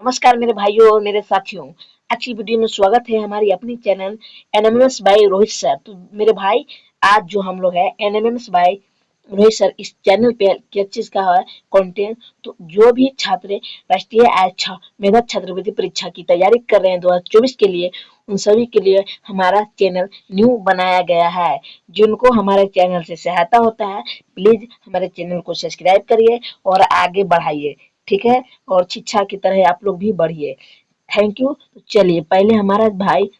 नमस्कार मेरे भाइयों और मेरे साथियों। आज की वीडियो में स्वागत है हमारी अपनी channel NMMS by Rohit sir. तो मेरे भाई आज जो हम लोग है एनएमएमएस बाय रोहित सर इस चैनल पे किस चीज का है कंटेंट। तो जो भी छात्र राष्ट्रीय मेधा छात्रवृत्ति परीक्षा की तैयारी कर रहे हैं 2024 के लिए, उन सभी के लिए हमारा चैनल न्यू बनाया गया है। जिनको हमारे चैनल से सहायता होता है प्लीज हमारे चैनल को सब्सक्राइब करिए और आगे बढ़ाइए, ठीक है। और शिक्षा की तरह आप लोग भी बढ़िए। Thank you. तो चलिए पहले हमारा भाई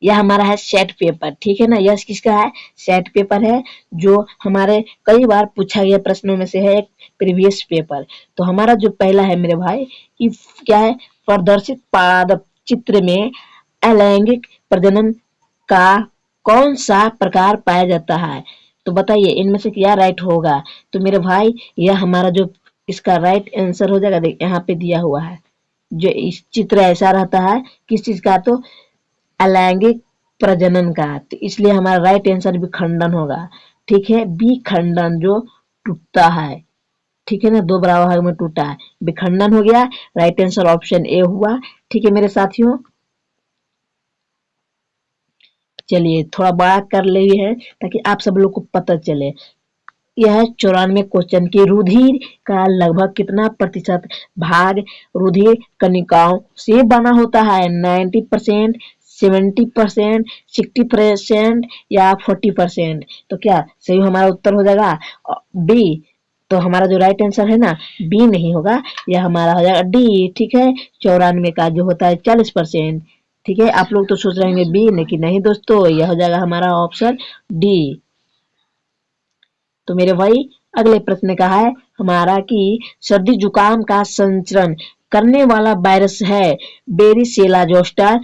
यह हमारा है सेट पेपर, ठीक है ना। यह किसका है? सेट पेपर है, जो हमारे कई बार पूछा गया प्रश्नों में से है एक प्रीवियस पेपर। तो हमारा जो पहला है मेरे भाई कि क्या है, प्रदर्शित पाद चित्र में अलैंगिक प्रजनन का कौन सा प्रकार पाया जाता है? तो बताइए इनमें से क्या राइट होगा? तो मेरे भाई यह हमारा जो इसका राइट आंसर हो जाएगा, देख यहाँ पे दिया हुआ है। जो इस चित्र ऐसा रहता है किस चीज का? तो अलैंगिक प्रजनन का। तो इसलिए हमारा राइट आंसर भी खंडन होगा, ठीक है। बी खंडन जो टूटता है, ठीक है ना, दो बराबर भाग में टूटा है, विखंडन हो गया। राइट आंसर ऑप्शन ए हुआ, ठीक है मेरे साथियों। चलिए थोड़ा बड़ा कर लिए हैं ताकि आप सब लोग को पता चले। यह 94 क्वेश्चन की रुधिर का लगभग कितना प्रतिशत भाग रुधिर कणिकाओं से बना होता है? 90%, 70%, 60% या 40%? तो क्या सही हमारा उत्तर हो जाएगा बी। तो हमारा जो राइट आंसर है ना बी नहीं होगा, यह हमारा हो जाएगा डी, ठीक है। 94 का जो होता है 40%, ठीक है। आप लोग तो सोच रहे हैं बी, लेकिन नहीं दोस्तों, यह हो जाएगा हमारा ऑप्शन डी। तो मेरे भाई अगले प्रश्न का है हमारा कि सर्दी जुकाम का संचरण करने वाला वायरस है varicella zoster,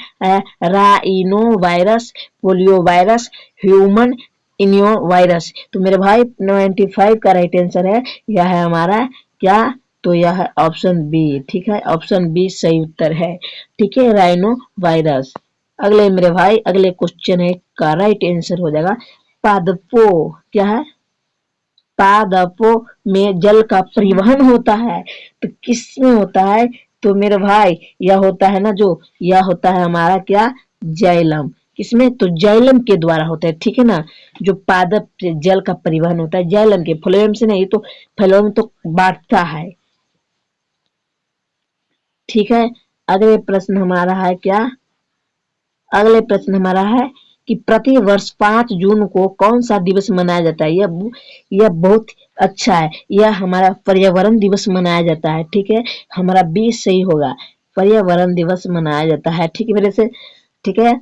rhino virus, polio virus, human इन्यो वायरस। तो मेरे भाई 95 का राइट आंसर है, यह है हमारा क्या? तो यह है ऑप्शन बी, ठीक है। ऑप्शन बी सही उत्तर है, ठीक है, राइनो वायरस। अगले मेरे भाई अगले क्वेश्चन है का राइट आंसर हो जाएगा पादपो। क्या है? पादपों में जल का परिवहन होता है, तो किसमें होता है? तो मेरे भाई यह होता है ना, जो यह होता है हमारा क्या? जाइलम। किसमें? तो जाइलम के द्वारा होता है, ठीक है ना। जो पादप से जल का परिवहन होता है जाइलम के, फ्लोएम से नहीं। तो फ्लोएम तो बांटता है, ठीक है। अगले प्रश्न हमारा है क्या? अगले प्रश्न हमारा है कि प्रति वर्ष 5 जून को कौन सा दिवस मनाया जाता है? यह बहुत अच्छा है, यह हमारा पर्यावरण दिवस मनाया जाता है, ठीक है। हमारा बी सही होगा, पर्यावरण दिवस मनाया जाता है, ठीक है मेरे से, ठीक है।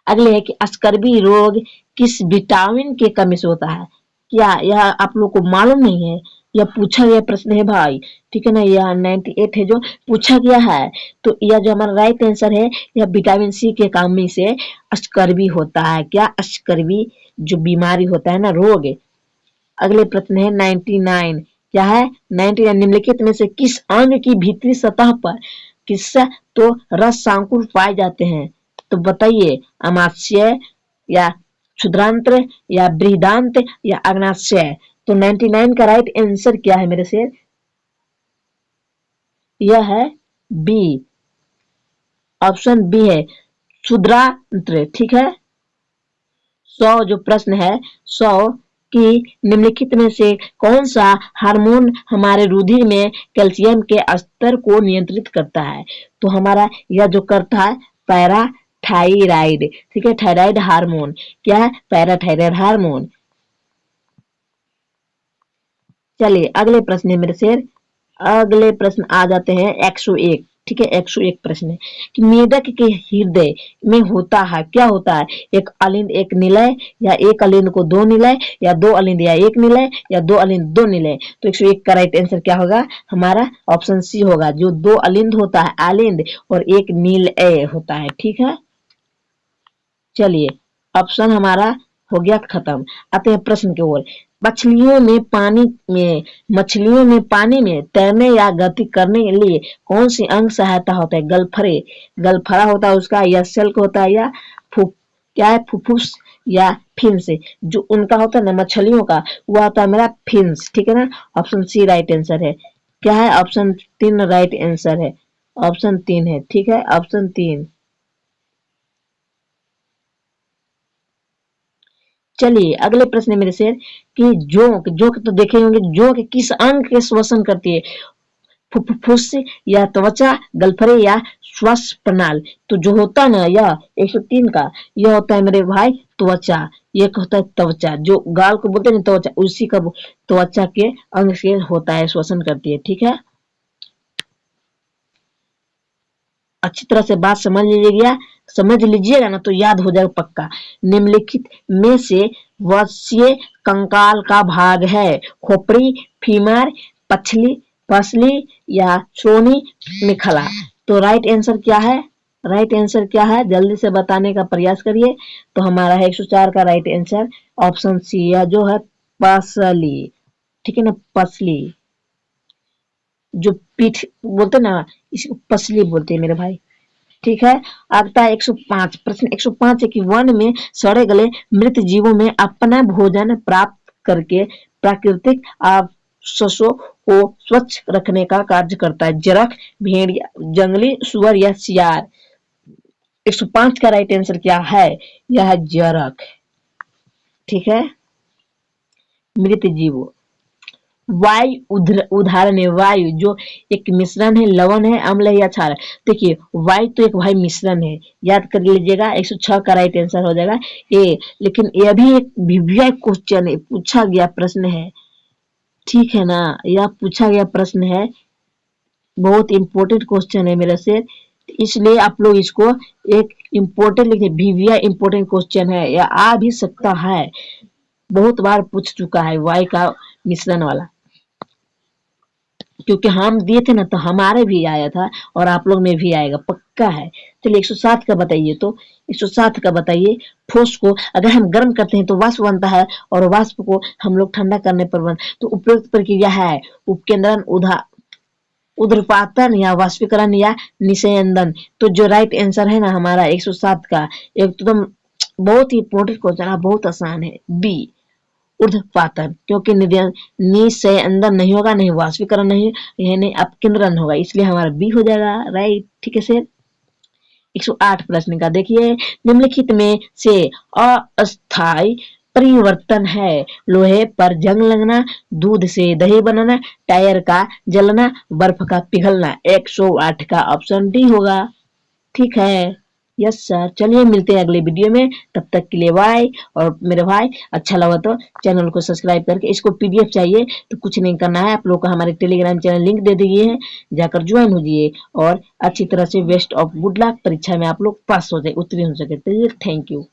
अगले है कि स्कर्वी रोग किस विटामिन के कमी से होता है? क्या यह आप लोग को मालूम नहीं है? यह पूछा गया प्रश्न है भाई, ठीक है ना। यह 98 है जो पूछा गया है। तो यह जो हमारा राइट आंसर है, यह विटामिन सी के कमी से स्कर्वी होता है। क्या? स्कर्वी जो बीमारी होता है ना, रोग। अगले प्रश्न है 99। क्या है? 99 निम्नलिखित में से किस अंग की भीतरी सतह पर किससे तो रस सांकुर पाए जाते हैं? तो बताइए, अमाशय या क्षुद्रांत्र या बृहदांत्र या अग्नाशय? तो 99 का राइट आंसर क्या है मेरे से? यह है बी, ऑप्शन बी है क्षुद्रांत्र, ठीक है। 100 जो प्रश्न है 100 कि निम्नलिखित में से कौन सा हार्मोन हमारे रुधिर में कैल्शियम के स्तर को नियंत्रित करता है? तो हमारा यह जो करता है पैराथायराइड, ठीक है, थायराइड हार्मोन। क्या है? Parathyroid hormone. चलिए अगले प्रश्न है मेरे से, अगले प्रश्न आ जाते हैं 101, ठीक है। 101 प्रश्न है कि मेढक के हृदय में होता है, क्या होता है? एक अलिंद एक निलय, या एक अलिंद को दो निलय, या दो अलिंद या एक निलय, या दो अलिंद दो निलय? तो 101 का राइट आंसर क्या होगा? हमारा ऑप्शन सी होगा, जो दो अलिंद होता है अलिंद और एक निलय होता है, ठीक है। चलिए ऑप्शन हमारा हो गया खत्म। आते हैं प्रश्न की ओर। मछलियों में पानी में तैरने या गति करने के लिए कौन सी अंग सहायता होता है? गलफरा होता है उसका, या सेल्क होता है, या क्या है, फुफ्फुस या फिन्स, जो उनका होता है ना मछलियों का, वो आता है मेरा फिन्स, ठीक है ना। ऑप्शन सी राइट आंसर है। क्या है? ऑप्शन 3 राइट आंसर है। ऑप्शन 3 है, ठीक है, ऑप्शन 3। चलिए अगले प्रश्न मेरे से कि जोंक, जोंक तो देखे होंगे, जोंक किस अंग के श्वसन करती है? फुफ्फुस या त्वचा, गलफरे या श्वास प्रणाली। तो जो होता है ना यह 103 का, यह होता है मेरे भाई त्वचा। ये होता है त्वचा, जो गाल को बोलते हैं ना त्वचा, उसी का त्वचा के अंग से होता है, श्वसन करती है, ठीक है। अच्छी तरह से बात समझ लीजिएगा ना तो याद हो जाएगा पक्का। निम्नलिखित में से वत्सीय कंकाल का भाग है? खोपड़ी, फीमर, पछली पसली या श्रोणि मेखला। तो राइट आंसर क्या है? राइट आंसर क्या है? जल्दी से बताने का प्रयास करिए। तो हमारा है 104 का राइट आंसर ऑप्शन सी, या जो है पसली, ठीक है ना, पसली। जो पीठ बोलते ना, इसको पसली बोलते हैं मेरे भाई, ठीक है। अगला 105 प्रश्न 105 है कि वन में सड़े गले मृत जीवों में अपना भोजन प्राप्त करके प्राकृतिक अवशेषों को स्वच्छ रखने का कार्य करता है। जरख, भेड़िया, जंगली सुअर या सियार। 105 का राइट आंसर क्या है? यह है जरख, ठीक है। मृत जीवों, वायु उदाहरण है। वायु जो एक मिश्रण है, लवण है, अम्ल है या क्षार है। देखिए वायु तो एक भाई मिश्रण है, याद कर लीजिएगा। 106 का राइट आंसर हो जाएगा ए। लेकिन यह भी एक विव्या क्वेश्चन है, पूछा गया प्रश्न है, ठीक है ना, यह पूछा गया प्रश्न है, बहुत इंपॉर्टेंट क्वेश्चन है मेरे से, इसलिए आप लोग इसको एक इम्पोर्टेंट लिखिए। विव्या इंपॉर्टेंट क्वेश्चन है, यह आ भी सकता है, बहुत बार पूछ चुका है वायु का मिश्रण वाला, क्योंकि हम दिए थे ना तो हमारे भी आया था और आप लोग में भी आएगा, पक्का है। चलिए 107 का बताइए। तो 107 का बताइए। ठोस को अगर हम गर्म करते हैं तो वाष्प बनता है, और वाष्प को हम लोग ठंडा करने पर बन, तो उपयुक्त प्रक्रिया है उपकेंद्रण, उध्रपातन या वाष्पीकरण या निषेधन। तो जो राइट आंसर है ना हमारा 107 का, एकदम बहुत ही इंपॉर्टेंट क्वेश्चन है, बहुत आसान है, बी ऊर्ध्वपातन, क्योंकि नीच से अंदर नहीं होगा, नहीं वाष्पीकरण नहीं, यानी अपकेंद्रण होगा, इसलिए हमारा बी हो जाएगा राइट, ठीक है सर। 108 प्रश्न का देखिए। निम्नलिखित में से अस्थायी परिवर्तन है? लोहे पर जंग लगना, दूध से दही बनाना, टायर का जलना, बर्फ का पिघलना। 108 का ऑप्शन डी होगा, ठीक है। Yes sir. चलिए मिलते हैं अगले वीडियो में, तब तक के लिए बाय। और मेरे भाई अच्छा लगा तो चैनल को सब्सक्राइब करके, इसको पीडीएफ चाहिए तो कुछ नहीं करना है, आप लोग को हमारे टेलीग्राम चैनल लिंक दे दिए हैं, जाकर ज्वाइन हो जाइए और अच्छी तरह से बेस्ट ऑफ गुड लक, परीक्षा में आप लोग पास हो जाए, उत्तीर्ण हो सके। Thank you.